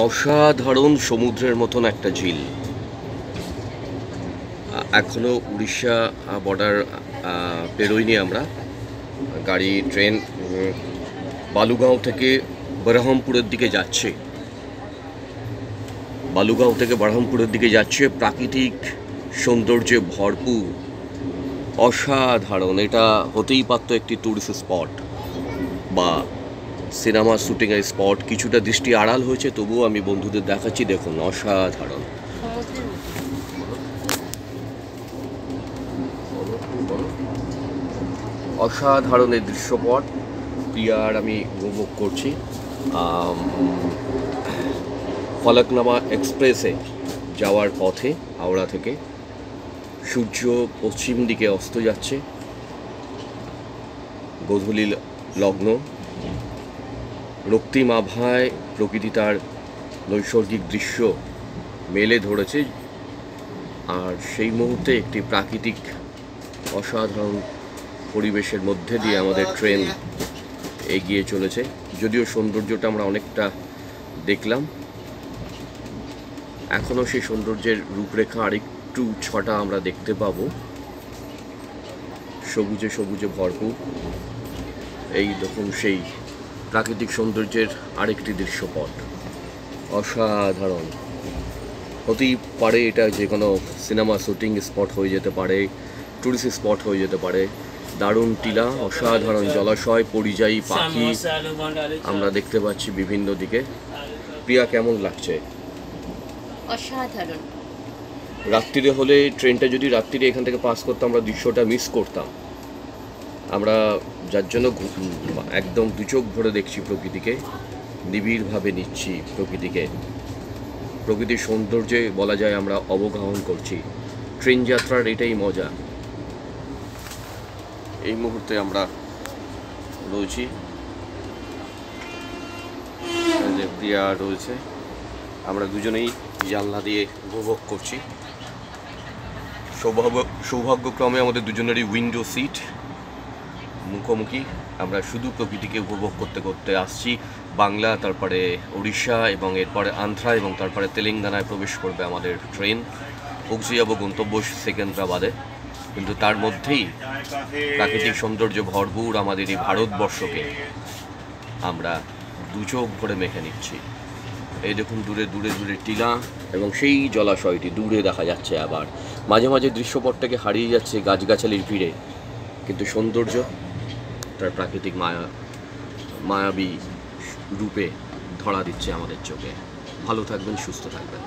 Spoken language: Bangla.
অসাধারণ সমুদ্রের মতন একটা ঝিল। এখনো উড়িষ্যা বর্ডার পেরোইনি আমরা। গাড়ি ট্রেন বালুগাঁও থেকে বরহমপুরের দিকে যাচ্ছে। প্রাকৃতিক সৌন্দর্যে ভরপুর, অসাধারণ। এটা হতেই পারতো একটি ট্যুরিস্ট স্পট বা সিনেমা শুটিংয়ের স্পট। কিছুটা দৃষ্টি আড়াল হয়েছে, তবুও আমি বন্ধুদের দেখাচ্ছি। দেখুন, অসাধারণ। অসাধারণ এই দৃশ্যপট প্রিয়ার আমি উপভোগ করছি। ফলকনামা এক্সপ্রেসে যাওয়ার পথে হাওড়া থেকে সূর্য পশ্চিম দিকে অস্ত যাচ্ছে। গোধূলি লগ্ন, রক্তিম আভায় প্রকৃতি তার নৈসর্গিক দৃশ্য মেলে ধরেছে। আর সেই মুহূর্তে একটি প্রাকৃতিক অসাধারণ পরিবেশের মধ্যে দিয়ে আমাদের ট্রেন এগিয়ে চলেছে। যদিও সৌন্দর্যটা আমরা অনেকটা দেখলাম, এখনও সেই সৌন্দর্যের রূপরেখা আরেকটু ছটা আমরা দেখতে পাবো। সবুজে সবুজে ভরপুর। এই দেখুন সেই প্রাকৃতিক সৌন্দর্যের আরেকটি দৃশ্যপট, অসাধারণ। হতেই পারে এটা যে কোনো সিনেমা শুটিং স্পট হয়ে যেতে পারে, টুরিস্ট স্পট হয়ে যেতে পারে। দারুণ টিলা, অসাধারণ জলাশয়, পরিযায়ী পাখি আমরা দেখতে পাচ্ছি বিভিন্ন দিকে। প্রিয়া, কেমন লাগছে? অসাধারণ। রাত্রিরে হলে, ট্রেনটা যদি রাত্রিরে এখান থেকে পাস করতাম, আমরা দৃশ্যটা মিস করতাম। আমরা যার জন্য একদম দু চোখ ভরে দেখছি প্রকৃতিকে, নিবিড়ভাবে নিচ্ছি প্রকৃতিকে। প্রকৃতির সৌন্দর্যে বলা যায় আমরা অবগাহন করছি। ট্রেন যাত্রার এটাই মজা। এই মুহূর্তে আমরা রয়েছি, প্রিয়া রয়েছে, আমরা দুজনেই জানলা দিয়ে উপভোগ করছি। সৌভাগ্যক্রমে আমাদের দুজনেরই উইন্ডো সিট, মুখোমুখি। আমরা শুধু প্রকৃতিকে উপভোগ করতে করতে আসছি। বাংলা, তারপরে উড়িষ্যা, এবং এরপরে আন্ধ্রা, এবং তারপরে তেলেঙ্গানায় প্রবেশ করবে আমাদের ট্রেন। পৌঁছে যাবো গন্তব্য সেকেন্দ্রাবাদে। কিন্তু তার মধ্যেই প্রাকৃতিক সৌন্দর্য ভরপুর আমাদের এই ভারতবর্ষকে আমরা দু চোখ ভরে মেখে নিচ্ছি। এই দেখুন, দূরে দূরে দূরে টিলা এবং সেই জলাশয়টি দূরে দেখা যাচ্ছে। আবার মাঝে মাঝে দৃশ্যপটটাকে হারিয়ে যাচ্ছে গাছগাছালির ভিড়ে, কিন্তু সৌন্দর্য তার প্রাকৃতিক মায়াবী রূপে ধরা দিচ্ছে আমাদের চোখে। ভালো থাকবেন, সুস্থ থাকবেন।